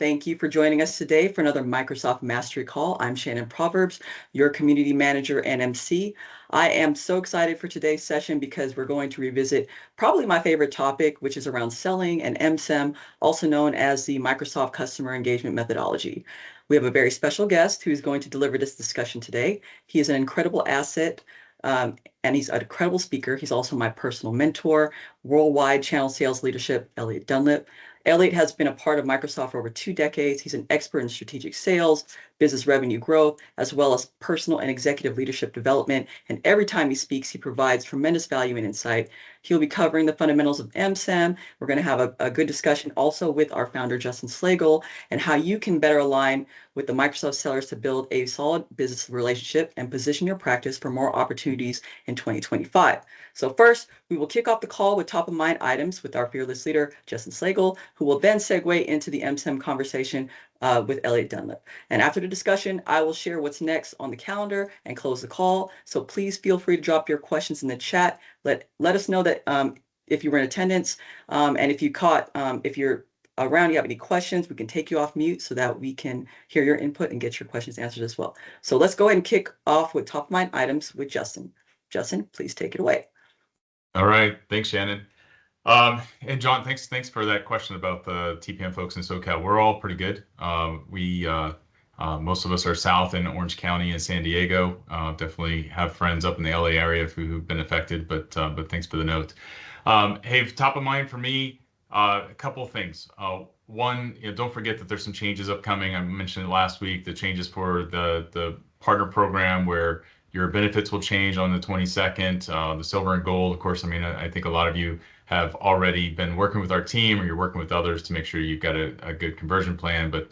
Thank you for joining us today for another Microsoft Mastery Call. I'm Shannon Proverbs, your community manager and MC. I am so excited for today's session because we're going to revisit probably my favorite topic, which is around selling and MCEM, also known as the Microsoft Customer Engagement Methodology. We have a very special guest who's going to deliver this discussion today. He is an incredible asset. And he's an incredible speaker. He's also my personal mentor, worldwide channel sales leadership, Elliot Dunlop. Elliot has been a part of Microsoft for over 2 decades. He's an expert in strategic sales, business revenue growth, as well as personal and executive leadership development. And every time he speaks, he provides tremendous value and insight. He'll be covering the fundamentals of MCEM. We're going to have a good discussion also with our founder, Justin Slagle, and how you can better align with the Microsoft sellers to build a solid business relationship and position your practice for more opportunities in 2025. So first, we will kick off the call with top of mind items with our fearless leader, Justin Slagle, who will then segue into the MCEM conversation with Elliot Dunlop. And after the discussion, I will share what's next on the calendar and close the call. So please feel free to drop your questions in the chat. Let us know that if you were in attendance and if you're around, you have any questions, we can take you off mute so that we can hear your input and get your questions answered as well. So let's go ahead and kick off with top of mind items with Justin. Justin, please take it away. All right. Thanks, Shannon. And John, thanks for that question about the TPM folks in SoCal. We're all pretty good. Most of us are south in Orange County and San Diego. Definitely have friends up in the LA area who've been affected, but thanks for the note. Hey, top of mind for me, a couple of things. One, don't forget that there's some changes upcoming. I mentioned last week the changes for the partner program where your benefits will change on the 22nd. The silver and gold, of course. I mean, I think a lot of you have already been working with our team, or you're working with others to make sure you've got a good conversion plan. But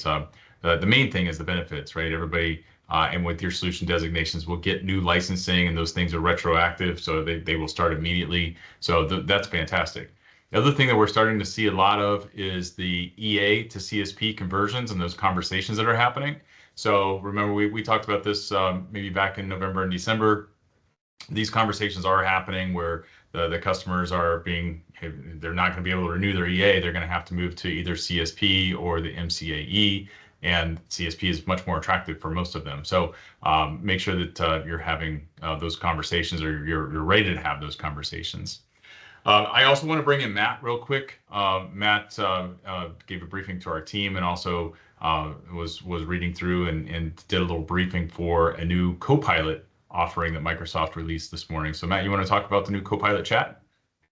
the main thing is the benefits, right? Everybody and with your solution designations will get new licensing, and those things are retroactive, so they will start immediately. So that's fantastic. The other thing that we're starting to see a lot of is the EA to CSP conversions and those conversations that are happening. So remember, we talked about this maybe back in November and December. These conversations are happening where the customers are they're not going to be able to renew their EA. They're going to have to move to either CSP or the MCAE, and CSP is much more attractive for most of them. So make sure that you're having those conversations, or you're ready to have those conversations. I also want to bring in Matt real quick. Matt gave a briefing to our team, and also was reading through and did a little briefing for a new Copilot offering that Microsoft released this morning. So Matt, you want to talk about the new Copilot chat?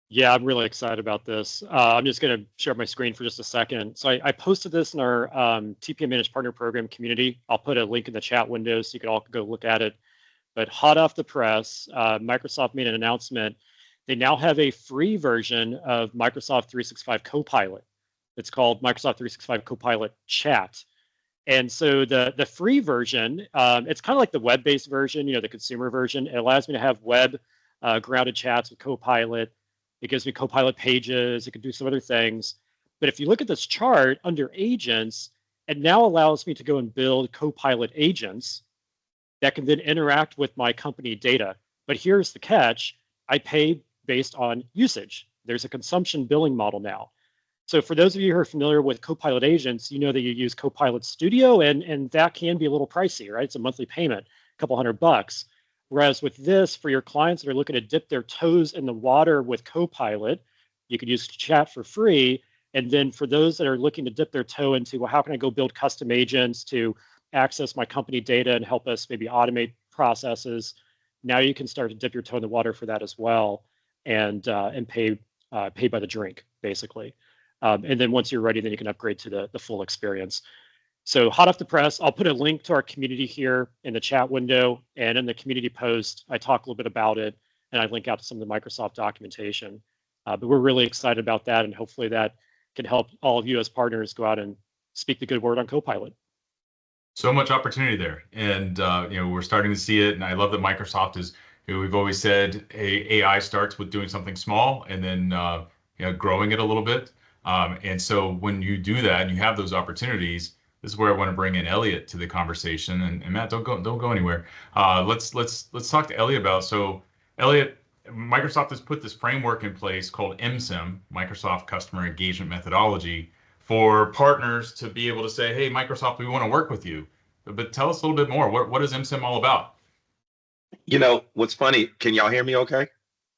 Yeah, I'm really excited about this. I'm just going to share my screen for just a second. So I posted this in our TPM Managed Partner Program community. I'll put a link in the chat window so you can all go look at it. But hot off the press, Microsoft made an announcement. They now have a free version of Microsoft 365 Copilot. It's called Microsoft 365 Copilot Chat. And so the free version, it's kind of like the web-based version, the consumer version. It allows me to have web grounded chats with Copilot. It gives me Copilot pages. It can do some other things. But if you look at this chart under agents, it now allows me to go and build Copilot agents that can then interact with my company data. But here's the catch. I pay based on usage. There's a consumption billing model now. So for those of you who are familiar with Copilot agents, you know that you use Copilot Studio, and that can be a little pricey, right? It's a monthly payment, a couple $100. Whereas with this, for your clients that are looking to dip their toes in the water with Copilot, you could use chat for free. And then for those that are looking to dip their toe into, well, how can I go build custom agents to access my company data and help us maybe automate processes? Now you can start to dip your toe in the water for that as well, and pay by the drink, basically. And then once you're ready, then you can upgrade to the full experience. So hot off the press, I'll put a link to our community here in the chat window, and in the community post, I talk a little bit about it, and I link out to some of the Microsoft documentation. But we're really excited about that, and hopefully that can help all of you as partners go out and speak the good word on Copilot. So much opportunity there, and we're starting to see it, and I love that Microsoft is. We've always said AI starts with doing something small and then growing it a little bit. And so when you do that and you have those opportunities, this is where I want to bring in Elliot to the conversation. And Matt, don't go anywhere. Let's talk to Elliot about. So Elliot, Microsoft has put this framework in place called MCEM, Microsoft Customer Engagement Methodology, for partners to be able to say, hey, Microsoft, we want to work with you. But tell us a little bit more. What is MCEM all about? What's funny, can y'all hear me okay?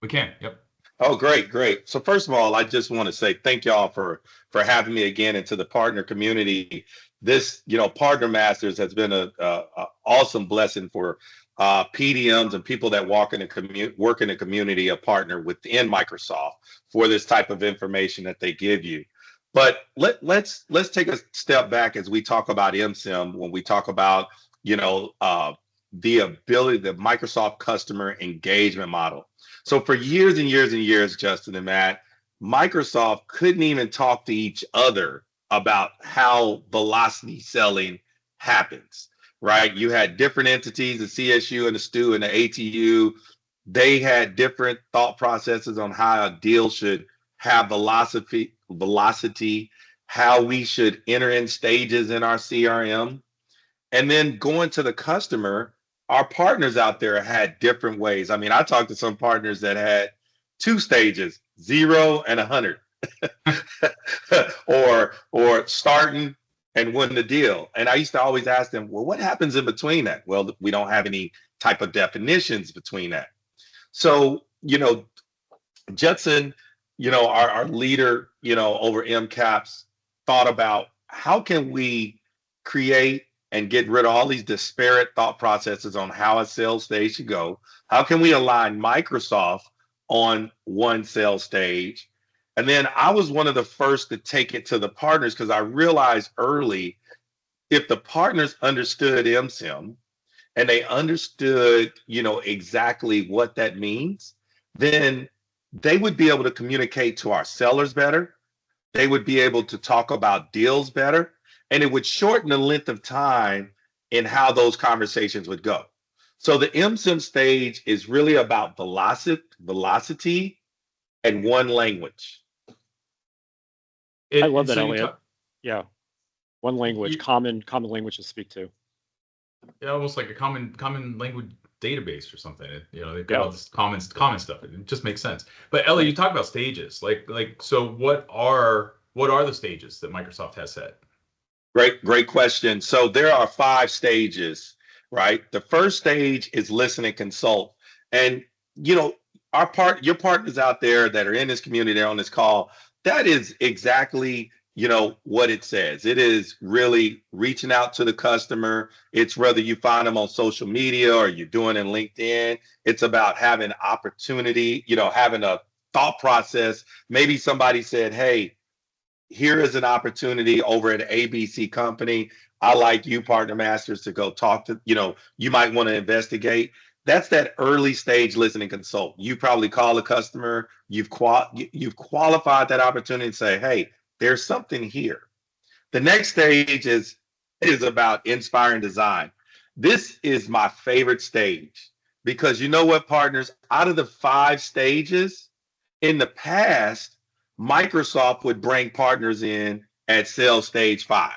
We can. Yep. Oh, great. So first of all, I just want to say thank y'all for having me again into the partner community. This, Partner Masters has been a awesome blessing for PDMs and people that work in the community, a partner within Microsoft for this type of information that they give you. But let's take a step back as we talk about MCEM, when we talk about, the ability, the Microsoft customer engagement model. So for years and years and years, Justin and Matt, Microsoft couldn't even talk to each other about how velocity selling happens, right? You had different entities, the CSU and the STU and the ATU. They had different thought processes on how a deal should have velocity, how we should enter in stages in our CRM. And then going to the customer, our partners out there had different ways. I mean, I talked to some partners that had 2 stages, 0 and 100, or starting and win the deal. And I used to always ask them, well, what happens in between that? Well, we don't have any type of definitions between that. So, Judson, our leader, over MCAPS, thought about how can we create and get rid of all these disparate thought processes on how a sales stage should go. How can we align Microsoft on one sales stage? And then I was one of the first to take it to the partners, because I realized early, if the partners understood MCEM and they understood, exactly what that means, then they would be able to communicate to our sellers better. They would be able to talk about deals better. And it would shorten the length of time in how those conversations would go. So the MCEM stage is really about velocity and one language. I love that, Elliot. Yeah. One language, common language to speak to. Yeah, almost like a common language database or something. They've got all this common stuff. It just makes sense. But Ellie, you talk about stages. So what are the stages that Microsoft has set? Great question. So there are 5 stages, right? The first stage is listen and consult. And, your partners out there that are in this community, they're on this call, that is exactly, what it says. It is really reaching out to the customer. It's whether you find them on social media or you're doing it in LinkedIn. It's about having opportunity, having a thought process. Maybe somebody said, hey, here is an opportunity over at ABC company. I like you, Partner Masters, to go talk to, you might want to investigate. That's that early stage listen and consult. You probably call a customer, you've qualified that opportunity and say, hey, there's something here. The next stage is about inspire and design. This is my favorite stage because you know what, partners, out of the 5 stages in the past, Microsoft would bring partners in at sales stage 5,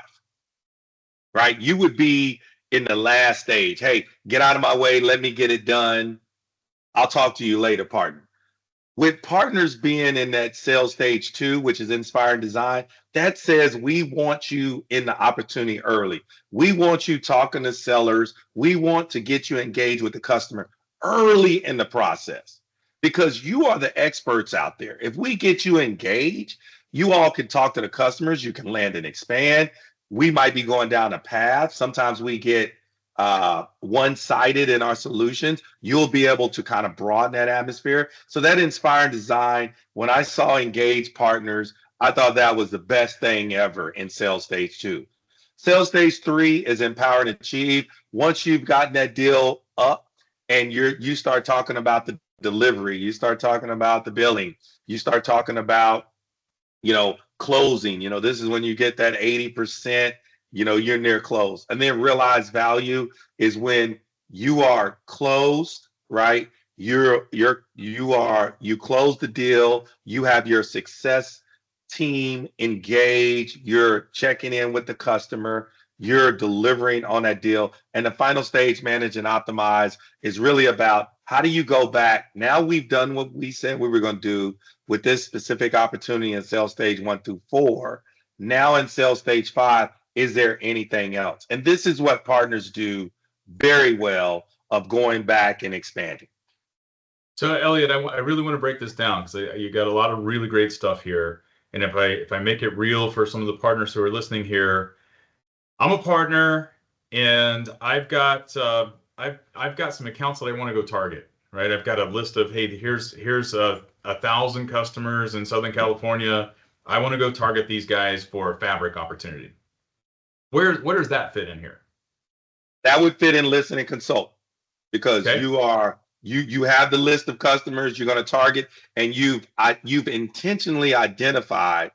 right? You would be in the last stage. Hey, get out of my way. Let me get it done. I'll talk to you later, partner. With partners being in that sales stage 2, which is inspire and design, that says we want you in the opportunity early. We want you talking to sellers. We want to get you engaged with the customer early in the process, because you are the experts out there. If we get you engaged, you all can talk to the customers. You can land and expand. We might be going down a path. Sometimes we get one-sided in our solutions. You'll be able to kind of broaden that atmosphere. So that inspire and design, when I saw engaged partners, I thought that was the best thing ever in sales stage 2. Sales stage 3 is empower and achieve. Once you've gotten that deal up and you start talking about the delivery, you start talking about the billing, you start talking about, closing, this is when you get that 80%, you're near close. And then realized value is when you are closed, right? You close the deal, you have your success team engaged, you're checking in with the customer, you're delivering on that deal. And the final stage, manage and optimize, is really about how do you go back? Now we've done what we said we were going to do with this specific opportunity in sales stage 1 through 4. Now in sales stage 5, is there anything else? And this is what partners do very well, of going back and expanding. So Elliot, I really want to break this down because you got a lot of really great stuff here. And if I make it real for some of the partners who are listening here, I'm a partner and I've got some accounts that I want to go target, right? I've got a list of, hey, here's 1,000 customers in Southern California. I want to go target these guys for a fabric opportunity. Where does that fit in here? That would fit in listen and consult, because Okay. you have the list of customers you're going to target, and you've intentionally identified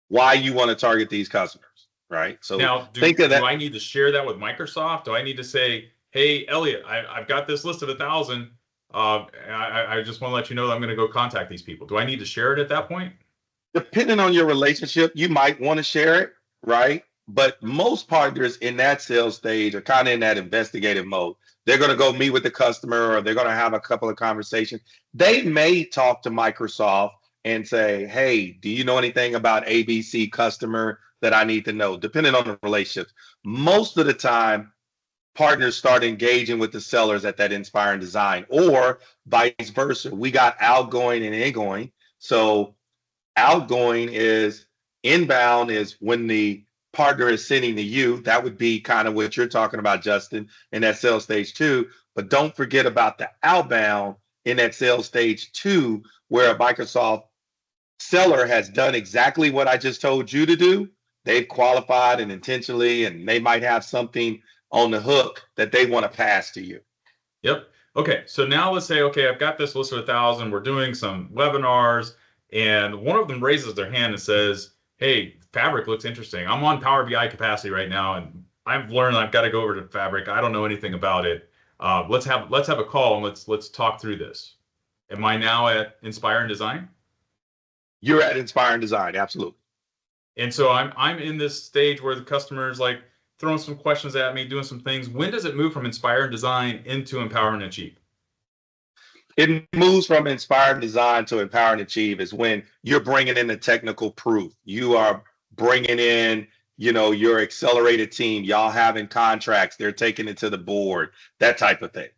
why you want to target these customers, right? So now, think of that. Do I need to share that with Microsoft? Do I need to say, hey, Elliot, I've got this list of 1,000. I just want to let you know that I'm going to go contact these people. Do I need to share it at that point? Depending on your relationship, you might want to share it, right? But most partners in that sales stage are kind of in that investigative mode. They're going to go meet with the customer, or they're going to have a couple of conversations. They may talk to Microsoft and say, hey, do you know anything about ABC customer that I need to know? Depending on the relationship. Most of the time, partners start engaging with the sellers at that Inspire and Design, or vice versa. We got outgoing and ingoing. So outgoing is, inbound is when the partner is sending to you. That would be kind of what you're talking about, Justin, in that sales stage 2. But don't forget about the outbound in that sales stage 2, where a Microsoft seller has done exactly what I just told you to do. They've qualified and intentionally, and they might have something on the hook that they want to pass to you. Yep. Okay. So now let's say, okay, I've got this list of 1,000. We're doing some webinars, and one of them raises their hand and says, hey, Fabric looks interesting. I'm on Power BI capacity right now, and I've learned I've got to go over to Fabric. I don't know anything about it. Let's have a call and let's talk through this. Am I now at Inspire and Design? You're at Inspire and Design, absolutely. And so I'm in this stage where the customer's like throwing some questions at me, doing some things. When does it move from Inspire and Design into Empower and Achieve? It moves from Inspire and Design to Empower and Achieve is when you're bringing in the technical proof. You are bringing in, your accelerated team. Y'all having contracts. They're taking it to the board, that type of thing.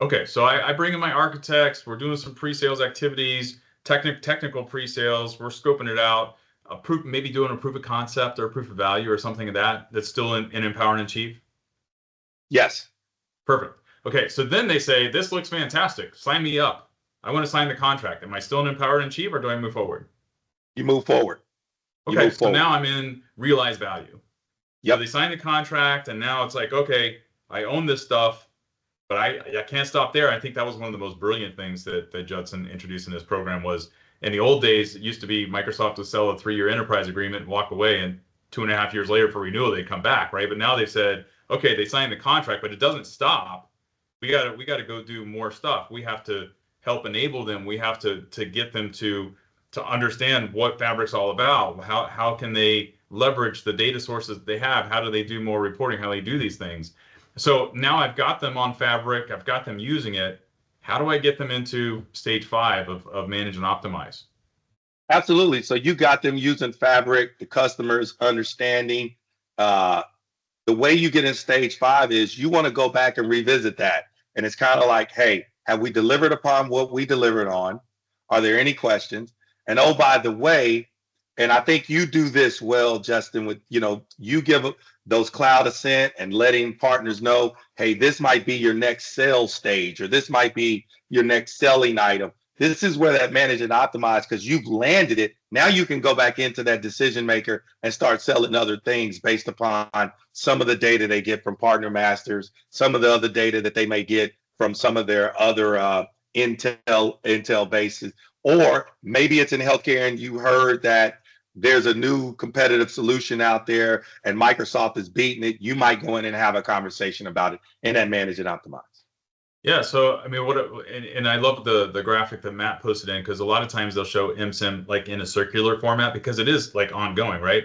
Okay, so I bring in my architects. We're doing some pre-sales activities, technical pre-sales. We're scoping it out. Maybe doing a proof of concept or a proof of value or something of that's still in Empower and Achieve? Yes. Perfect. Okay, so then they say, this looks fantastic. Sign me up. I want to sign the contract. Am I still in Empower and Achieve, or do I move forward? You move forward. Okay, so now I'm in Realize Value. Yep. So they sign the contract, and now it's like, okay, I own this stuff, but I can't stop there. I think that was one of the most brilliant things that Judson introduced in this program was, in the old days, it used to be Microsoft would sell a 3-year enterprise agreement and walk away, and 2.5 years later for renewal, they'd come back, right? But now they've said, okay, they signed the contract, but it doesn't stop. We got to go do more stuff. We have to help enable them. We have to get them to understand what Fabric's all about. How can they leverage the data sources they have? How do they do more reporting? How do they do these things? So now I've got them on Fabric. I've got them using it. How do I get them into stage 5 of manage and optimize? Absolutely. So you got them using Fabric, the customers understanding. The way you get in stage 5 is you want to go back and revisit that. And it's kind of like, hey, have we delivered upon what we delivered on? Are there any questions? And oh, by the way, and I think you do this well, Justin, with, you give those cloud ascent and letting partners know, hey, this might be your next sales stage, or this might be your next selling item. This is where that manage and optimize, because you've landed it. Now you can go back into that decision maker and start selling other things based upon some of the data they get from partner masters, some of the other data that they may get from some of their other intel bases. Or maybe it's in healthcare and you heard that there's a new competitive solution out there and Microsoft is beating it. You might go in and have a conversation about it in that manage and optimize. Yeah, so I mean, and I love the graphic that Matt posted in, because a lot of times they'll show MCEM like in a circular format, because it is like ongoing, right?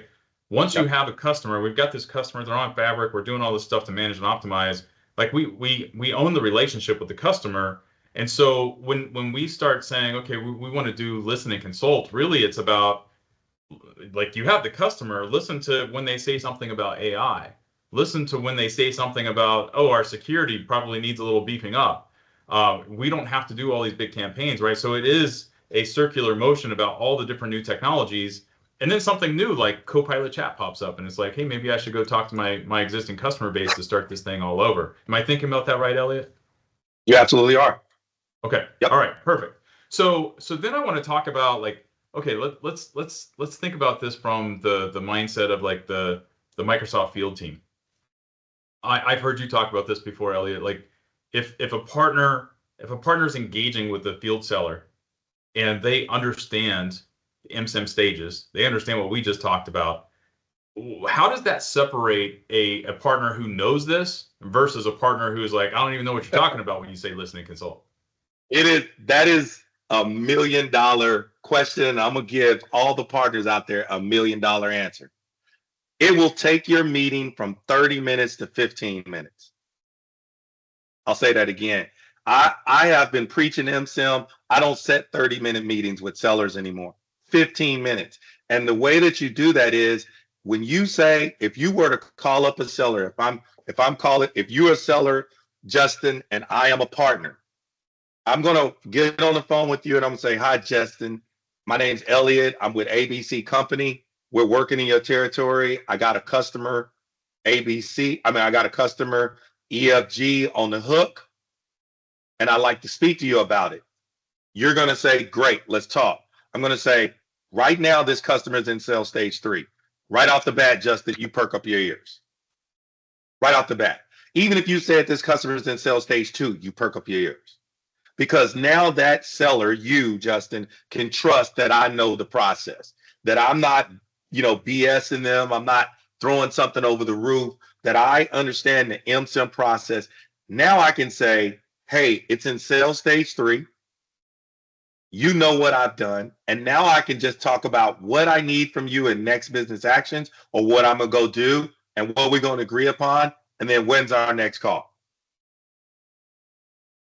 Once you have a customer, we've got this customer, they're on Fabric, we're doing all this stuff to manage and optimize. Like we own the relationship with the customer. And so when we start saying, okay, we want to do listen and consult, really it's about like you have the customer, listen to when they say something about AI. Listen to when they say something about, oh, our security probably needs a little beefing up. We don't have to do all these big campaigns, right? So it is a circular motion about all the different new technologies. And then something new like Copilot chat pops up and it's like, hey, maybe I should go talk to my existing customer base to start this thing all over. Am I thinking about that right, Elliot? You absolutely are. Okay. Yep. All right. Perfect. So then I want to talk about like, okay, let's think about this from the mindset of like the Microsoft field team. I've heard you talk about this before, Elliot. Like if a partner is engaging with the field seller and they understand the MCEM stages, they understand what we just talked about. How does that separate a partner who knows this versus a partner who's like, I don't even know what you're talking about when you say listen and consult? That is $1 million question, and I'm gonna give all the partners out there $1 million answer. It will take your meeting from 30 minutes to 15 minutes. I'll say that again. I have been preaching MCEM. I don't set 30-minute meetings with sellers anymore. 15 minutes. And the way that you do that is when you say, if you were to call up a seller, if you're a seller, Justin, and I am a partner, I'm going to get on the phone with you and I'm going to say, hi, Justin. My name's Elliot. I'm with ABC Company. We're working in your territory. I got a customer I got a customer EFG on the hook, and I'd like to speak to you about it. You're going to say, great, let's talk. I'm going to say, right now, this customer is in sales stage 3. Right off the bat, Justin, you perk up your ears. Right off the bat. Even if you said this customer is in sales stage 2, you perk up your ears. Because now that seller, you, Justin, can trust that I know the process, that I'm not, BSing them. I'm not throwing something over the roof, that I understand the MCEM process. Now I can say, hey, it's in sales stage 3. You know what I've done. And now I can just talk about what I need from you in next business actions or what I'm going to go do and what we're going to agree upon. And then when's our next call?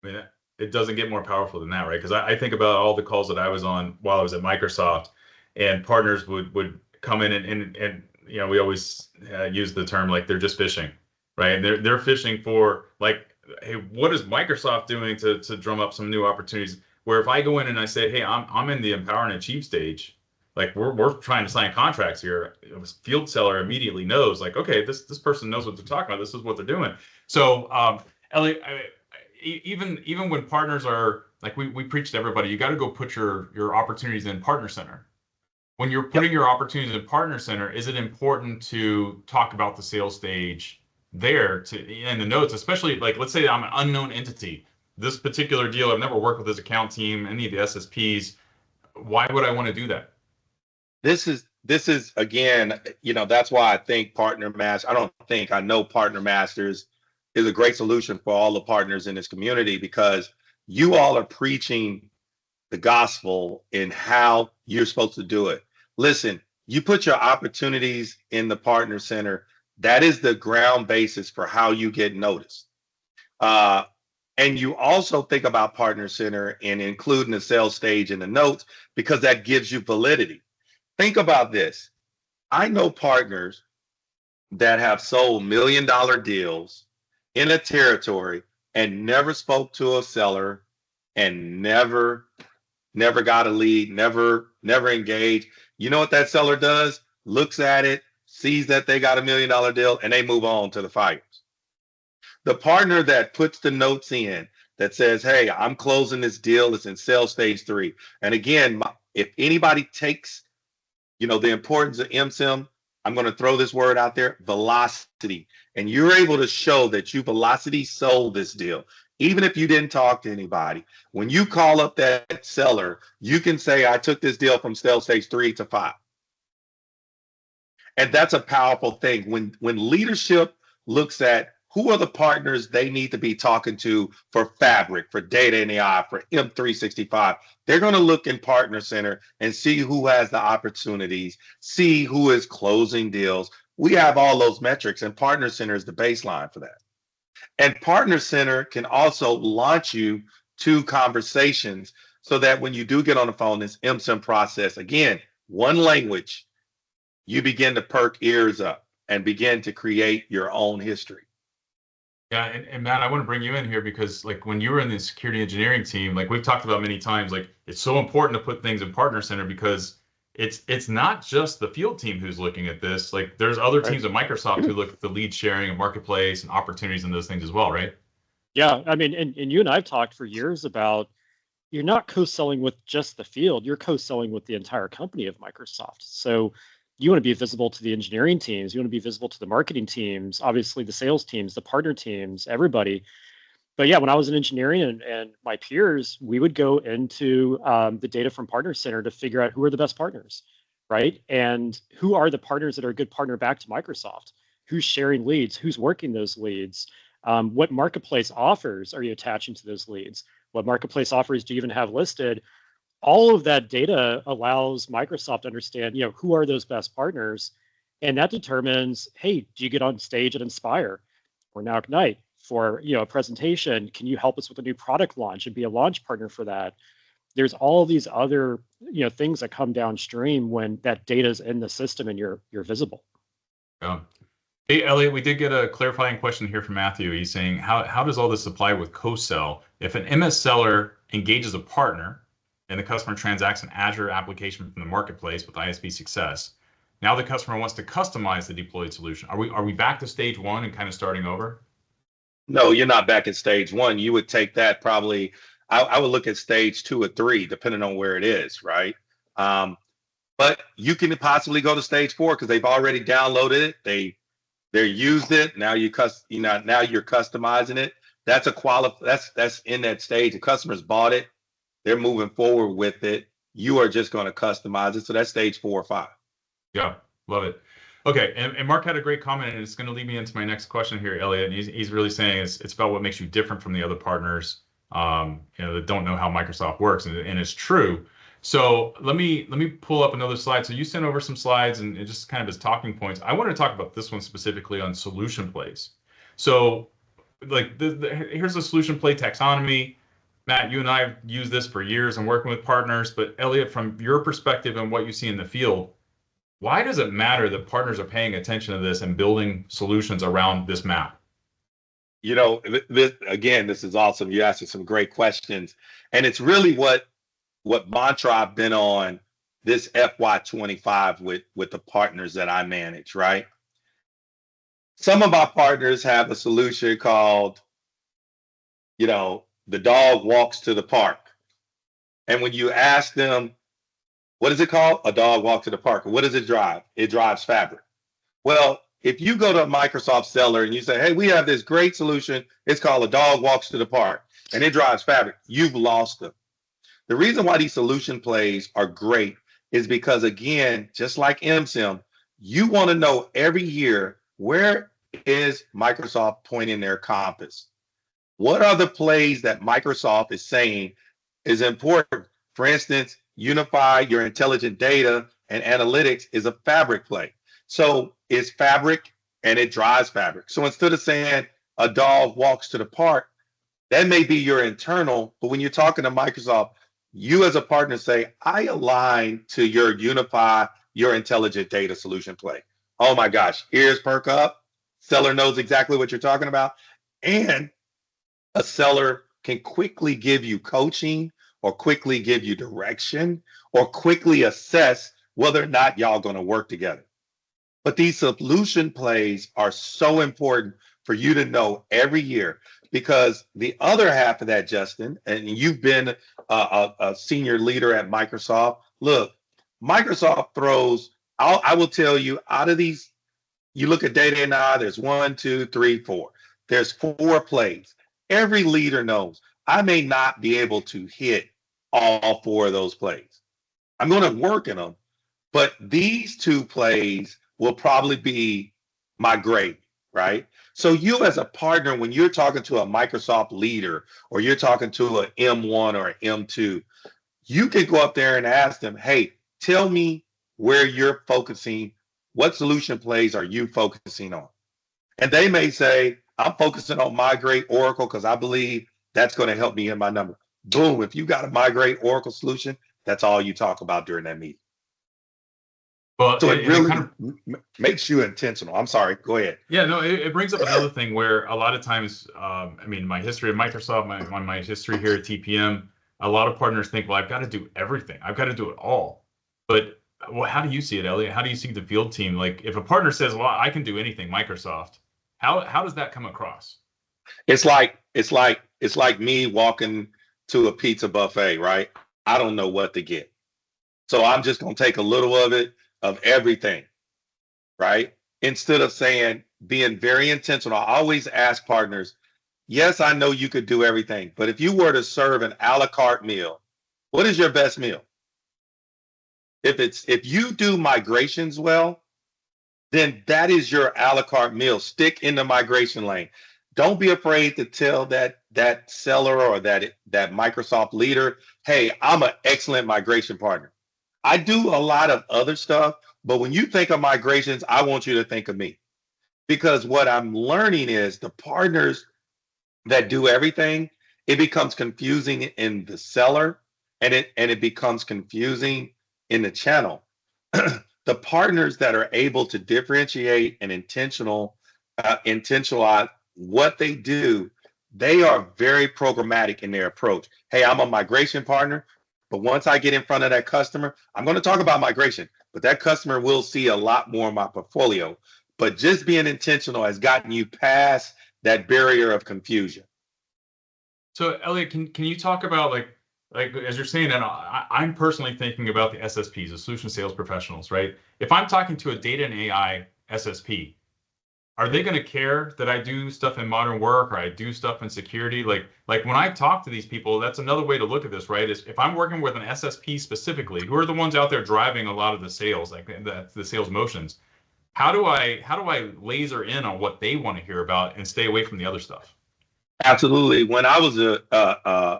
I mean, it doesn't get more powerful than that, right? Because I think about all the calls that I was on while I was at Microsoft, and partners would come in and we always use the term like they're just fishing, right? And they're fishing for like, hey, what is Microsoft doing to drum up some new opportunities? Where if I go in and I say, hey, I'm in the empower and achieve stage, like we're trying to sign contracts here, a field seller immediately knows like, okay, this person knows what they're talking about. This is what they're doing. So, Elliot, even when partners are like we preach to everybody, you got to go put your opportunities in partner center. When you're putting your opportunities in partner center, is it important to talk about the sales stage there in the notes, especially like, let's say I'm an unknown entity, this particular deal, I've never worked with this account team, any of the SSPs. Why would I want to do that? This is again, that's why I think I know Partner Masters is a great solution for all the partners in this community, because you all are preaching the gospel in how you're supposed to do it. Listen, you put your opportunities in the partner center. That is the ground basis for how you get noticed. And you also think about partner center and including the sales stage in the notes, because that gives you validity. Think about this. I know partners that have sold $1 million deals in a territory and never spoke to a seller and never got a lead, never engaged. You know what that seller does? Looks at it, sees that they got $1 million deal, and they move on to the fires. The partner that puts the notes in that says, hey, I'm closing this deal, it's in sales stage 3. And again, if anybody takes, the importance of MCEM, I'm going to throw this word out there, velocity. And you're able to show that you velocity sold this deal. Even if you didn't talk to anybody, when you call up that seller, you can say, I took this deal from sales stage 3 to 5. And that's a powerful thing. When leadership looks at who are the partners they need to be talking to for Fabric, for data and AI, for M365, they're going to look in Partner Center and see who has the opportunities, see who is closing deals. We have all those metrics, and Partner Center is the baseline for that. And Partner Center can also launch you to conversations so that when you do get on the phone, this MCEM process, again, one language, you begin to perk ears up and begin to create your own history. Yeah, and Matt, I want to bring you in here because like when you were in the security engineering team, like we've talked about many times, like it's so important to put things in partner center because it's not just the field team who's looking at this. Like there's other Right. teams at Microsoft who look at the lead sharing and marketplace and opportunities and those things as well, right? Yeah, I mean, and you and I have talked for years about you're not co-selling with just the field, you're co-selling with the entire company of Microsoft. So you want to be visible to the engineering teams, you want to be visible to the marketing teams, obviously the sales teams, the partner teams, everybody. But yeah, when I was in engineering and my peers, we would go into the data from Partner Center to figure out who are the best partners, right? And who are the partners that are a good partner back to Microsoft? Who's sharing leads? Who's working those leads? What marketplace offers are you attaching to those leads? What marketplace offers do you even have listed? All of that data allows Microsoft to understand, who are those best partners, and that determines, hey, do you get on stage at Inspire or now Ignite for a presentation? Can you help us with a new product launch and be a launch partner for that? There's all these other things that come downstream when that data is in the system and you're visible. Yeah. Hey, Elliot, we did get a clarifying question here from Matthew. He's saying, how does all this apply with co-sell? If an MS seller engages a partner and the customer transacts an Azure application from the marketplace with ISV success, now the customer wants to customize the deployed solution. Are we back to stage one and kind of starting over? No, you're not back at stage one. You would take that probably, I would look at stage 2 or 3, depending on where it is, right? But you can possibly go to stage 4 because they've already downloaded it. They used it. Now now you're customizing it. That's that's in that stage. The customers bought it. They're moving forward with it. You are just going to customize it. So that's stage 4 or 5. Yeah, love it. Okay, and Mark had a great comment, and it's going to lead me into my next question here, Elliot. And he's really saying it's about what makes you different from the other partners, that don't know how Microsoft works, and it's true. So let me pull up another slide. So you sent over some slides and just kind of as talking points. I want to talk about this one specifically on solution plays. So like here's the solution play taxonomy. Matt, you and I have used this for years and working with partners, but Elliot, from your perspective and what you see in the field, why does it matter that partners are paying attention to this and building solutions around this map? This is awesome. You asked some great questions, and it's really what mantra I've been on this FY25 with the partners that I manage, right? Some of our partners have a solution called, the dog walks to the park. And when you ask them, what is it called? A dog walk to the park. What does it drive? It drives fabric. Well, if you go to a Microsoft seller and you say, hey, we have this great solution, it's called a dog walks to the park, and it drives fabric, you've lost them. The reason why these solution plays are great is because, again, just like MCEM, you want to know every year, where is Microsoft pointing their compass? What are the plays that Microsoft is saying is important? For instance, unify your intelligent data and analytics is a fabric play. So it's fabric and it drives fabric. So instead of saying a dog walks to the park, that may be your internal, but when you're talking to Microsoft, you as a partner say, I align to your unify your intelligent data solution play. Oh my gosh, ears perk up. Seller knows exactly what you're talking about. And a seller can quickly give you coaching or quickly give you direction or quickly assess whether or not y'all going to work together. But these solution plays are so important for you to know every year, because the other half of that, Justin, and you've been a senior leader at Microsoft. Look, Microsoft throws, I will tell you, out of these, you look at data and I, there's 1, 2, 3, 4. There's 4 plays. Every leader knows I may not be able to hit all 4 of those plays. I'm going to work in them, but these 2 plays will probably be my grade, right? So you as a partner, when you're talking to a Microsoft leader or you're talking to an M1 or an M2, you can go up there and ask them, hey, tell me where you're focusing. What solution plays are you focusing on? And they may say, I'm focusing on migrate Oracle because I believe that's going to help me in my number. Boom. If you got a migrate Oracle solution, that's all you talk about during that meeting. Well, So it really kind of makes you intentional. I'm sorry. Go ahead. Yeah, no, it brings up another thing where a lot of times, I mean, my history at Microsoft, my history here at TPM, a lot of partners think, well, I've got to do everything. I've got to do it all. But well, how do you see it, Elliot? How do you see the field team? Like, if a partner says, well, I can do anything, Microsoft, how does that come across? It's like me walking to a pizza buffet, right? I don't know what to get. So I'm just gonna take a little of it, of everything, right? Instead of saying, being very intentional. I always ask partners, yes, I know you could do everything, but if you were to serve an a la carte meal, what is your best meal? If you do migrations well, then that is your a la carte meal. Stick in the migration lane. Don't be afraid to tell that seller or that Microsoft leader, hey, I'm an excellent migration partner. I do a lot of other stuff, but when you think of migrations, I want you to think of me. Because what I'm learning is the partners that do everything, it becomes confusing in the seller, and it becomes confusing in the channel. The partners that are able to differentiate and intentionalize what they do, they are very programmatic in their approach. Hey, I'm a migration partner, but once I get in front of that customer, I'm going to talk about migration, but that customer will see a lot more of my portfolio. But just being intentional has gotten you past that barrier of confusion. So, Elliot, can you talk about like as you're saying that, I'm personally thinking about the SSPs, the solution sales professionals, right? If I'm talking to a data and AI SSP, are they going to care that I do stuff in modern work or I do stuff in security? Like when I talk to these people, that's another way to look at this, right? Is if I'm working with an SSP specifically, who are the ones out there driving a lot of the sales, like the sales motions, how do I laser in on what they want to hear about and stay away from the other stuff? Absolutely. When I was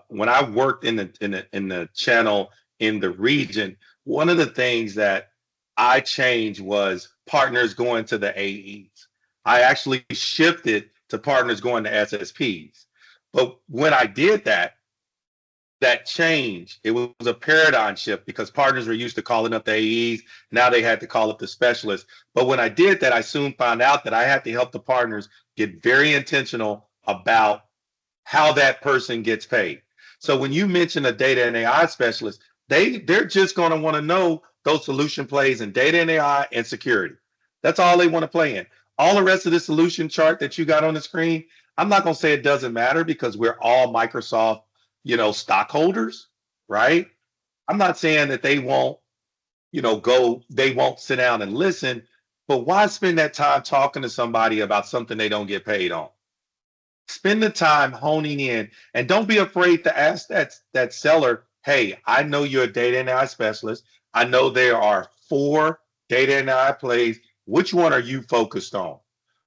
when I worked in the channel in the region, one of the things that I changed was partners going to the AEs. I actually shifted to partners going to SSPs. But when I did that change, it was a paradigm shift because partners were used to calling up the AEs. Now they had to call up the specialists. But when I did that, I soon found out that I had to help the partners get very intentional about how that person gets paid. So when you mention a data and AI specialist, they're just going to want to know those solution plays in data and AI and security. That's all they want to play in. All the rest of the solution chart that you got on the screen, I'm not going to say it doesn't matter because we're all Microsoft, stockholders, right? I'm not saying that they won't, they won't sit down and listen, but why spend that time talking to somebody about something they don't get paid on? Spend the time honing in, and don't be afraid to ask that seller, hey, I know you're a data and AI specialist. I know there are 4 data and AI plays. Which one are you focused on?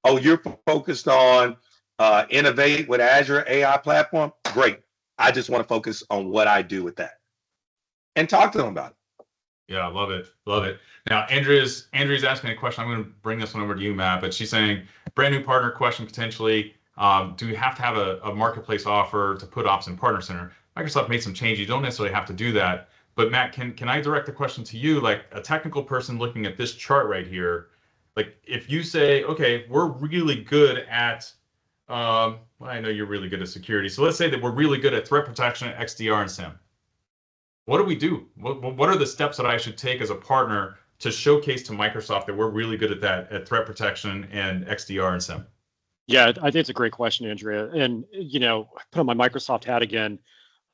Oh, you're focused on innovate with Azure AI platform? Great. I just want to focus on what I do with that. And talk to them about it. Yeah, I love it. Love it. Now, Andrea's asking a question. I'm going to bring this one over to you, Matt, but she's saying, brand new partner question potentially. Do you have to have a marketplace offer to put ops in Partner Center? Microsoft made some changes. You don't necessarily have to do that. But Matt, can I direct the question to you? Like a technical person looking at this chart right here, like if you say, okay, we're really good at, well, I know you're really good at security. So let's say that we're really good at threat protection, XDR, and SIEM. What do we do? What are the steps that I should take as a partner to showcase to Microsoft that we're really good at that, at threat protection and XDR and SIEM? Yeah, I think it's a great question, Andrea. And, put on my Microsoft hat again.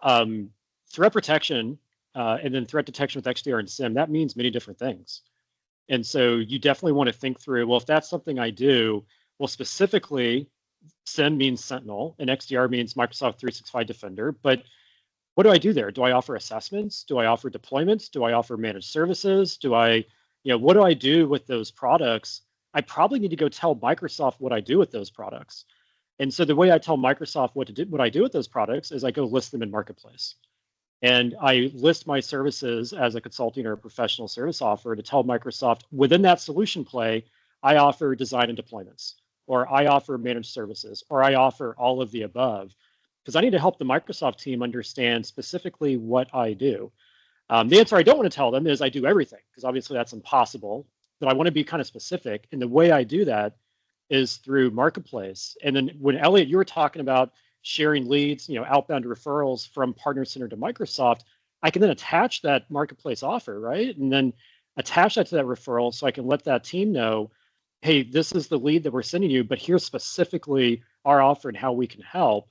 Threat protection and then threat detection with XDR and SIEM, that means many different things. And so you definitely want to think through, well, if that's something I do, well, specifically, SIEM means Sentinel and XDR means Microsoft 365 Defender. But what do I do there? Do I offer assessments? Do I offer deployments? Do I offer managed services? What do I do with those products? I probably need to go tell Microsoft what I do with those products. And so the way I tell Microsoft what I do with those products is I go list them in Marketplace. And I list my services as a consulting or a professional service offer to tell Microsoft within that solution play, I offer design and deployments, or I offer managed services, or I offer all of the above, because I need to help the Microsoft team understand specifically what I do. The answer I don't want to tell them is I do everything, because obviously that's impossible. But I want to be kind of specific. And the way I do that is through Marketplace. And then when Elliot, you were talking about sharing leads, outbound referrals from Partner Center to Microsoft, I can then attach that Marketplace offer, right? And then attach that to that referral so I can let that team know, hey, this is the lead that we're sending you, but here's specifically our offer and how we can help.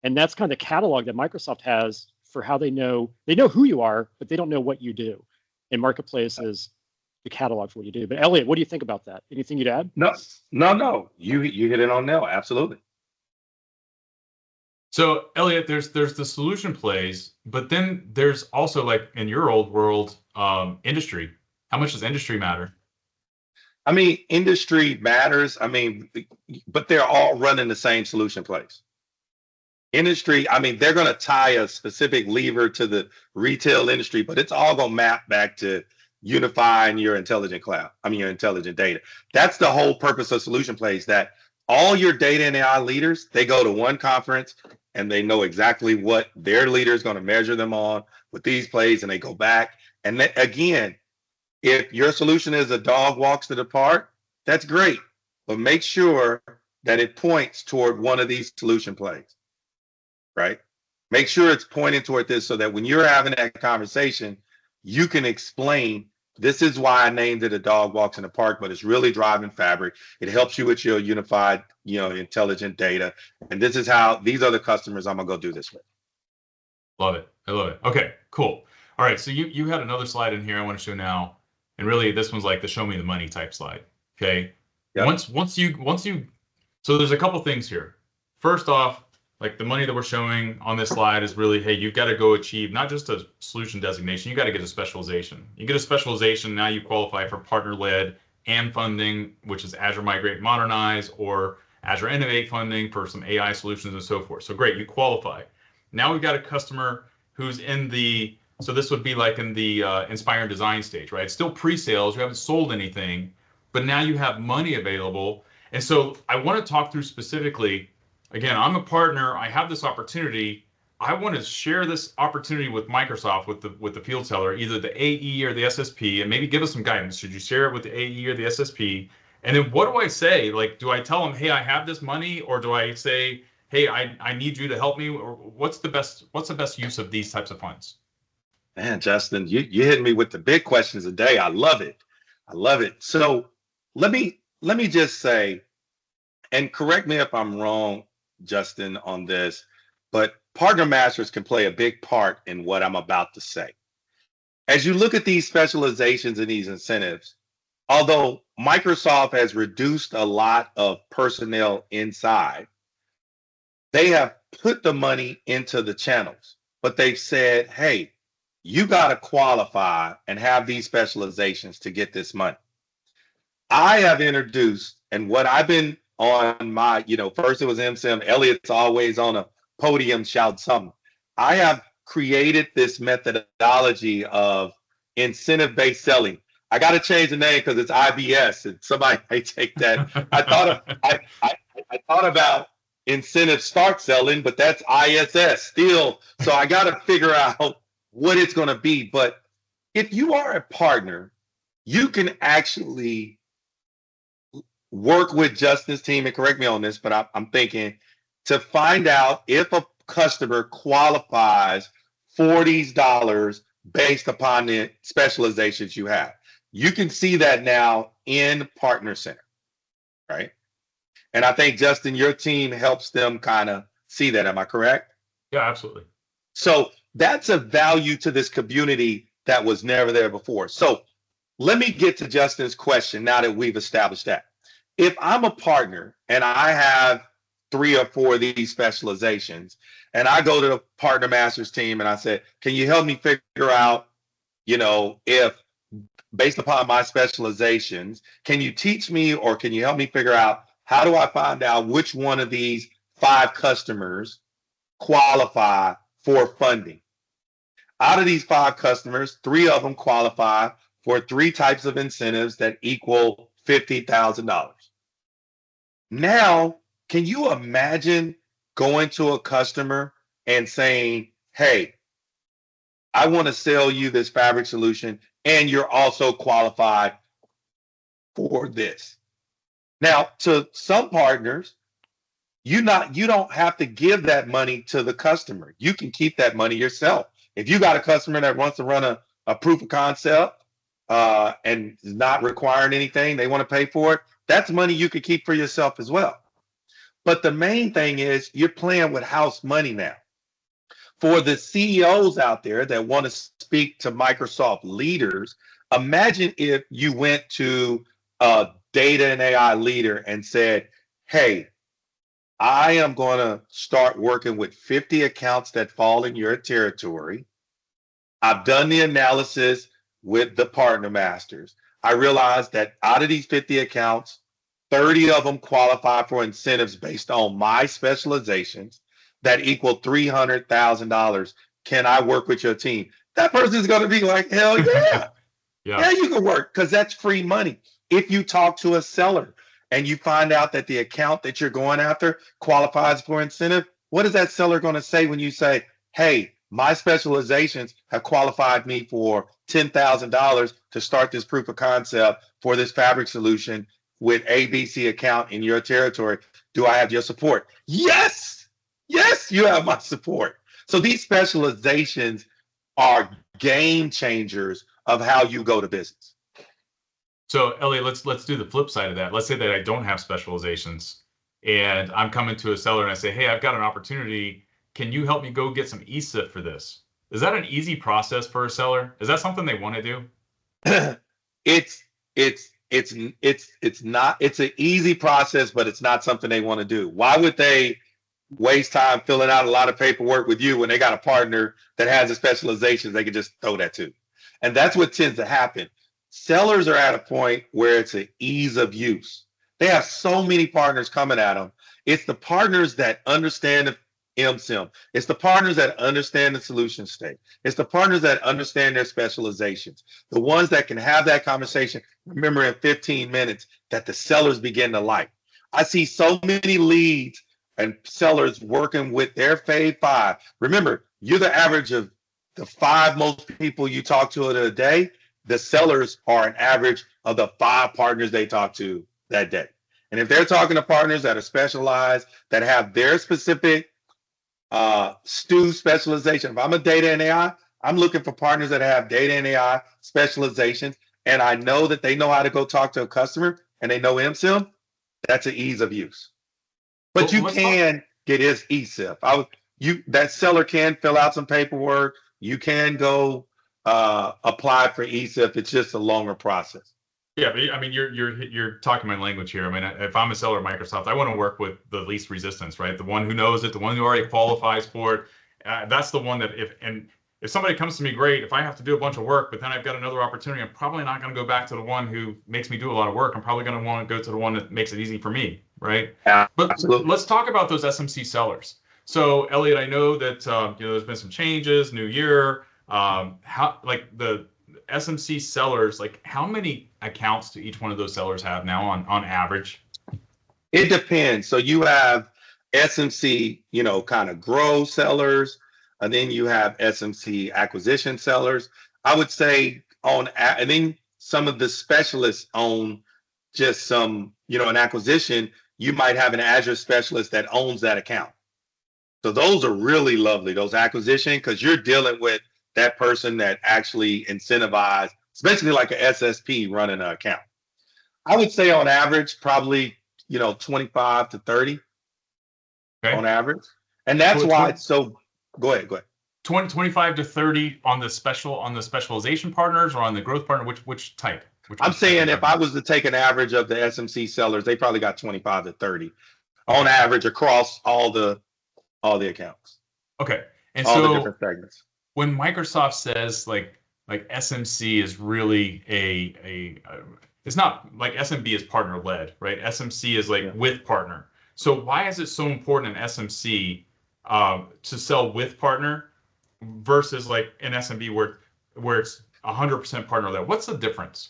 And that's kind of the catalog that Microsoft has for how they know who you are, but they don't know what you do. And Marketplace is the catalog for what you do. But Elliot, what do you think about that? Anything you'd add? No. You hit it on nail. Absolutely. So Elliot, there's the solution plays, but then there's also, like in your old world, industry. How much does industry matter? I mean, industry matters. I mean, but they're all running the same solution plays. Industry, I mean, they're going to tie a specific lever to the retail industry, but it's all going to map back to unifying your intelligent cloud. I mean, your intelligent data. That's the whole purpose of solution plays, that all your data and AI leaders, they go to one conference and they know exactly what their leader is going to measure them on with these plays, and they go back. And then, again, if your solution is a dog walks to the park, that's great, but make sure that it points toward one of these solution plays, right? Make sure it's pointing toward this so that when you're having that conversation, you can explain, this is why I named it a dog walks in the park, but it's really driving fabric. It helps you with your unified, intelligent data. And this is how, these are the customers I'm gonna go do this with. Love it. I love it. Okay, cool. All right, so you had another slide in here I want to show now. And really, this one's like the show me the money type slide. Okay. Yep. Once you, so there's a couple things here. First off, like the money that we're showing on this slide is really, hey, you've got to go achieve not just a solution designation, you got to get a specialization. You get a specialization, now you qualify for partner-led and funding, which is Azure Migrate Modernize or Azure Innovate funding for some AI solutions and so forth. So great, you qualify. Now we've got a customer who's in the, so this would be like in the inspire and design stage, right? It's still pre-sales, you haven't sold anything, but now you have money available. And so I want to talk through specifically, again, I'm a partner, I have this opportunity, I want to share this opportunity with Microsoft, with the field seller, either the AE or the SSP, and maybe give us some guidance. Should you share it with the AE or the SSP? And then what do I say? Like, do I tell them, hey, I have this money, or do I say, hey, I need you to help me? Or what's the best use of these types of funds? Man, Justin, you hitting me with the big questions today. I love it. I love it. So let me just say, and correct me if I'm wrong, Justin, on this, but partner masters can play a big part in what I'm about to say. As you look at these specializations and these incentives, although Microsoft has reduced a lot of personnel inside, they have put the money into the channels, but they've said, hey, you got to qualify and have these specializations to get this money. I have introduced, and what I've been on my, first it was MCEM, Elliott's always on a podium, shout something. I have created this methodology of incentive-based selling. I got to change the name because it's IBS, and somebody may take that. I thought about incentive start selling, but that's ISS still. So I got to figure out what it's going to be. But if you are a partner, you can actually work with Justin's team, and correct me on this, but I'm thinking to find out if a customer qualifies for these dollars based upon the specializations you have. You can see that now in Partner Center, right? And I think, Justin, your team helps them kind of see that. Am I correct? Yeah, absolutely. So that's a value to this community that was never there before. So let me get to Justin's question now that we've established that. If I'm a partner and I have 3 or 4 of these specializations, and I go to the Partner Masters team and I said, can you help me figure out, if based upon my specializations, can you teach me or can you help me figure out how do I find out which one of these 5 customers qualify for funding? Out of these 5 customers, 3 of them qualify for 3 types of incentives that equal $50,000. Now, can you imagine going to a customer and saying, hey, I want to sell you this fabric solution, and you're also qualified for this. Now, to some partners, you don't have to give that money to the customer. You can keep that money yourself. If you got a customer that wants to run a proof of concept and is not requiring anything, they want to pay for it, that's money you could keep for yourself as well. But the main thing is you're playing with house money now. For the CEOs out there that want to speak to Microsoft leaders, imagine if you went to a data and AI leader and said, hey, I am going to start working with 50 accounts that fall in your territory. I've done the analysis with the partner masters. I realized that out of these 50 accounts, 30 of them qualify for incentives based on my specializations that equal $300,000. Can I work with your team? That person is going to be like, hell yeah. Yeah, you can work, because that's free money. If you talk to a seller and you find out that the account that you're going after qualifies for incentive, what is that seller going to say when you say, hey, my specializations have qualified me for $10,000 to start this proof of concept for this fabric solution with ABC account in your territory. Do I have your support? Yes. Yes, you have my support. So these specializations are game changers of how you go to business. So Elliot, let's do the flip side of that. Let's say that I don't have specializations and I'm coming to a seller and I say, hey, I've got an opportunity. Can you help me go get some ESIF for this? Is that an easy process for a seller? Is that something they want to do? It's not. It's an easy process, but it's not something they want to do. Why would they waste time filling out a lot of paperwork with you when they got a partner that has a specialization they can just throw that to? And that's what tends to happen. Sellers are at a point where it's an ease of use. They have so many partners coming at them. It's the partners that understand the MCEM. It's the partners that understand the solution state. It's the partners that understand their specializations. The ones that can have that conversation, remember, in 15 minutes, that the sellers begin to like. I see so many leads and sellers working with their fave five. Remember, you're the average of the 5 most people you talk to in a day. The sellers are an average of the 5 partners they talk to that day. And if they're talking to partners that are specialized, that have their specific STU specialization, if I'm a data and AI, I'm looking for partners that have data and AI specializations, and I know that they know how to go talk to a customer and they know MCEM, that's an ease of use. But you can get his ESIF. That seller can fill out some paperwork. You can go apply for ESIF. It's just a longer process. Yeah, but I mean, you're talking my language here. I mean, if I'm a seller at Microsoft, I want to work with the least resistance, right? The one who knows it, the one who already qualifies for it. That's the one that if somebody comes to me, great. If I have to do a bunch of work, but then I've got another opportunity, I'm probably not going to go back to the one who makes me do a lot of work. I'm probably going to want to go to the one that makes it easy for me, right? Absolutely. But let's talk about those SMC sellers. So, Elliot, I know that there's been some changes, new year. How, like, the SMC sellers, like, how many accounts do each one of those sellers have now on average? It depends. So you have SMC, kind of grow sellers, and then you have SMC acquisition sellers. I would say and then some of the specialists own just some, an acquisition. You might have an Azure specialist that owns that account. So those are really lovely, those acquisition, because you're dealing with that person that actually incentivized, especially like an SSP running an account. I would say on average, probably, 25 to 30 on average. And that's why it's so, go ahead. 25 to 30 on the specialization partners, or on the growth partner, which type? I'm saying if I was to take an average of the SMC sellers, they probably got 25 to 30 on average across all the accounts. Okay. And all so the different segments. When Microsoft says like SMC is really it's not like SMB is partner led, right? SMC is with partner. So why is it so important in SMC to sell with partner versus like an SMB where it's 100% partner led? What's the difference?